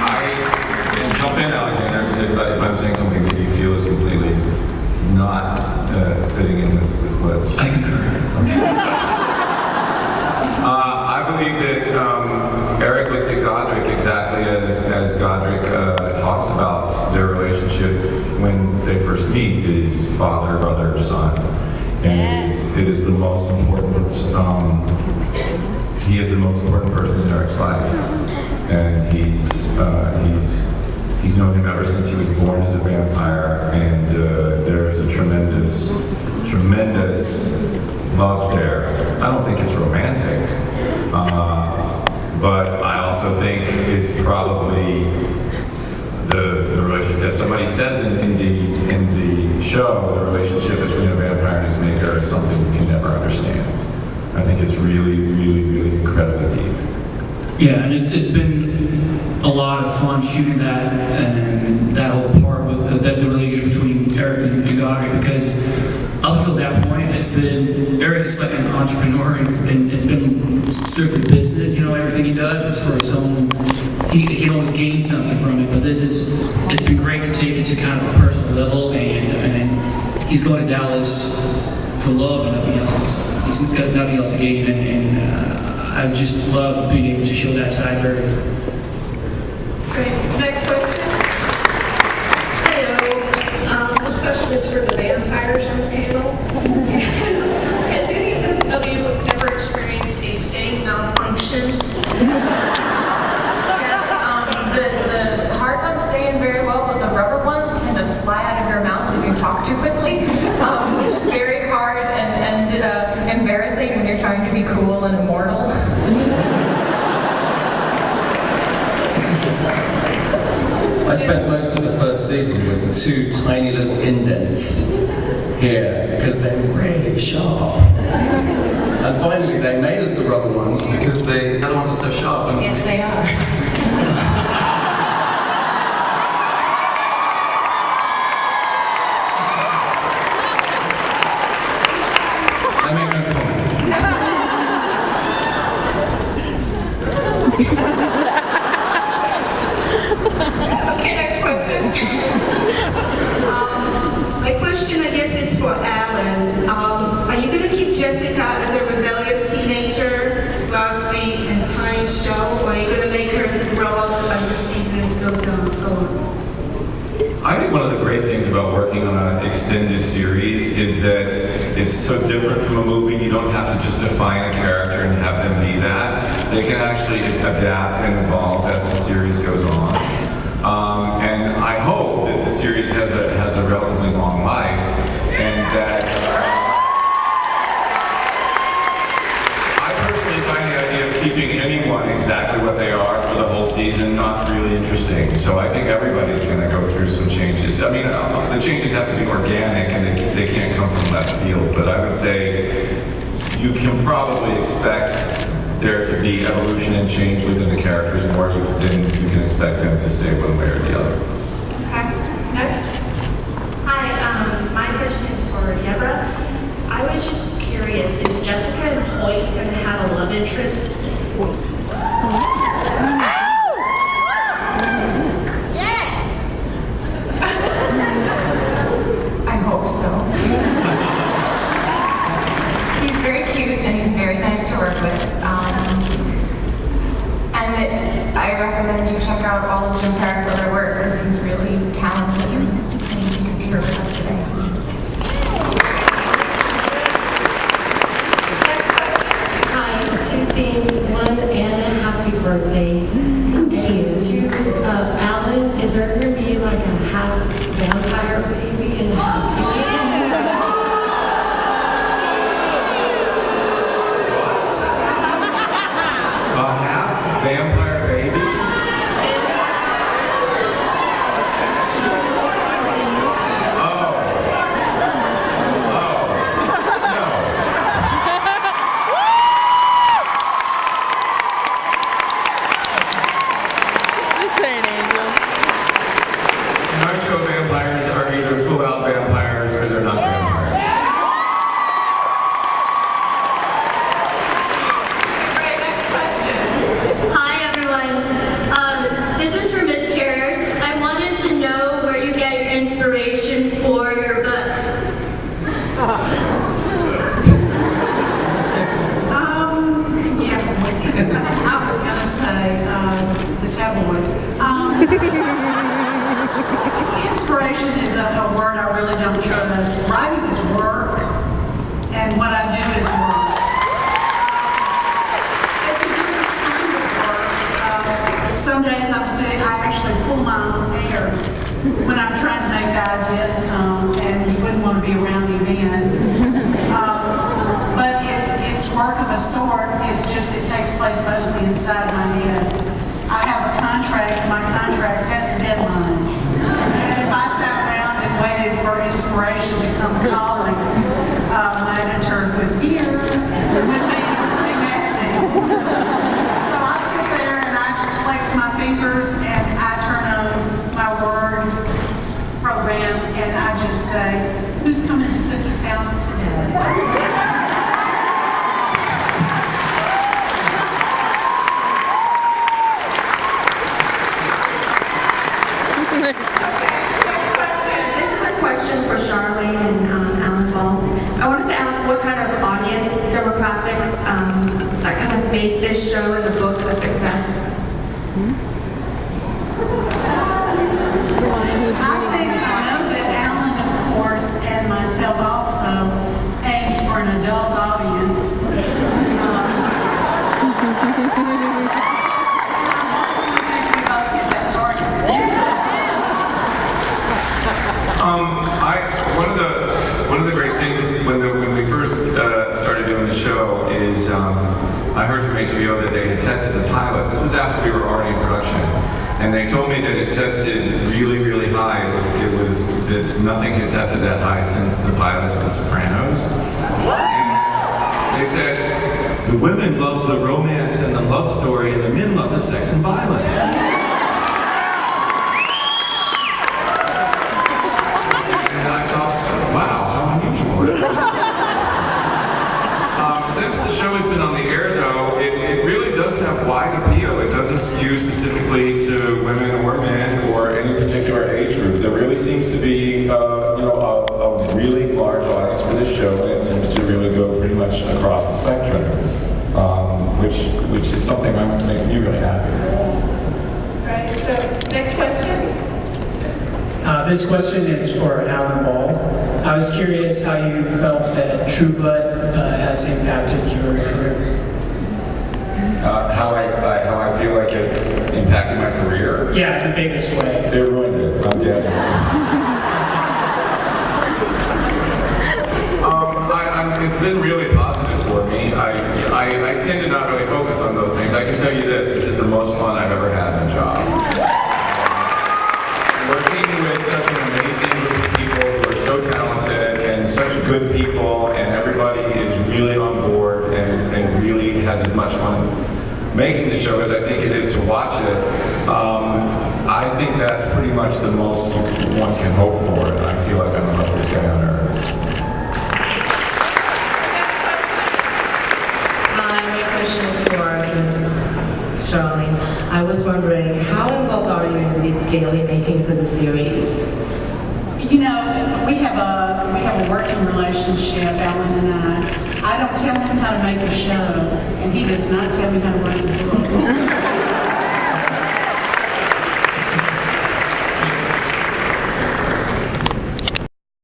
And jump in, Alexander, if I'm saying something that you feel is completely not fitting in with what... I concur. I believe that Eric looks at Godric exactly as Godric talks about their relationship when they first meet, is father, brother, son. And it is the most important, he is the most important person in Eric's life. And he's known him ever since he was born as a vampire, and there is a tremendous love there. I don't think it's romantic, but I also think it's probably the relationship, as somebody says in the show, the relationship between a vampire and his maker is something you can never understand. I think it's really, really, really incredibly deep. Yeah, and it's been a lot of fun shooting that and that whole part with the relationship between Eric and Godric, because up until that point, Eric is like an entrepreneur, and it's been strictly business, everything he does is for his own, he can always gain something from it, but it's been great to take it to kind of a personal level, and he's going to Dallas for love and nothing else. He's got nothing else to gain, and I've just loved being able to show that side of Eric. Great. Next question. Hello. This question is for the vampires on the panel. Has any of you ever experienced a fang malfunction? Yes, the hard ones stay in very well, but the rubber ones tend to fly out of your mouth if you talk too quickly, which is very hard and embarrassing when you're trying to be cool and immortal. I spent most of the first season with two tiny little indents here because they're really sharp. And finally they made us the rubber ones because the other ones are so sharp. Yes, they are. I make no comment. Okay, next question. My question, I guess, is for Alan. Are you going to keep Jessica as a rebellious teenager throughout the entire show, or are you going to make her grow up as the seasons go on? I think one of the great things about working on an extended series is that it's so different from a movie. You don't have to just define a character and have them be that. They can actually adapt and evolve as the series goes on. And I hope that the series has a relatively long life, and that I personally find the idea of keeping anyone exactly what they are for the whole season not really interesting. So I think everybody's going to go through some changes. I mean, the changes have to be organic, and they can't come from left field. But I would say you can probably expect there to be evolution and change within the characters more than you can expect them to stay one way or the other. Okay, next. Hi, my question is for Deborah. I was just curious, is Jessica and Hoyt going to have a love interest? I hope so. He's very cute and he's very nice to work with. And I recommend you check out all of Jim Parrick's other work because he's really talented and she could be here with us today. Next question. Hi, two things. One, Anna, happy birthday. And two, Alan, is there going to be like a half vampire baby and a half human? A half vampire baby? Vampires are either full-out vampires or they're not vampires. Great, next question. Hi everyone. This is for Miss tabloids. Inspiration is a word I really don't trust. Writing is work, and what I do is work. It's a different kind of work. Some days I'm sick, I actually pull my own hair when I'm trying to make the ideas come, and you wouldn't want to be around me then. But it's work of a sort. It's just, it takes place mostly inside my head. I have a contract. My contract has a deadline. And if I sat around and waited for inspiration to come calling, my editor was here would be pretty mad at me. So I sit there and I just flex my fingers and I turn on my Word program and I just say, who's coming to Sydney's house today? For Charlene and Alan Ball. I wanted to ask what kind of audience demographics that kind of made this show and the book a success? I know that Alan, of course, and myself also aimed for an adult audience. One of the great things when we first started doing the show is I heard from HBO that they had tested the pilot. This was after we were already in production, and they told me that it tested really, really high. It was that nothing had tested that high since the pilot of The Sopranos. And they said the women love the romance and the love story, and the men love the sex and violence. Since the show has been on the air, though, it really does have wide appeal. It doesn't skew specifically to women or men or any particular age group. There really seems to be, a really large audience for this show, and it seems to really go pretty much across the spectrum, which is something that makes me really happy. Right. So, next question. This question is for Alan Ball. I was curious how you felt that True Blood has impacted your career. How I feel like it's impacted my career. Yeah, in the biggest way. It ruined it. I'm dead. It's been really positive for me. I tend to not really focus on those things. I can tell you this is the most fun I've ever had in a job. Working with such an amazing group of people who are so talented and such good people, and everybody is really on board and really has as much fun making the show as I think it is to watch it. I think that's pretty much the most one can hope for, and I feel like I'm the luckiest guy on earth. My question is for Ms. Charlene. I was wondering, how involved are you in the daily makings of the series? You know, we have a working relationship, Alan and I. I don't tell him how to make the show, and he does not tell me how to write the books.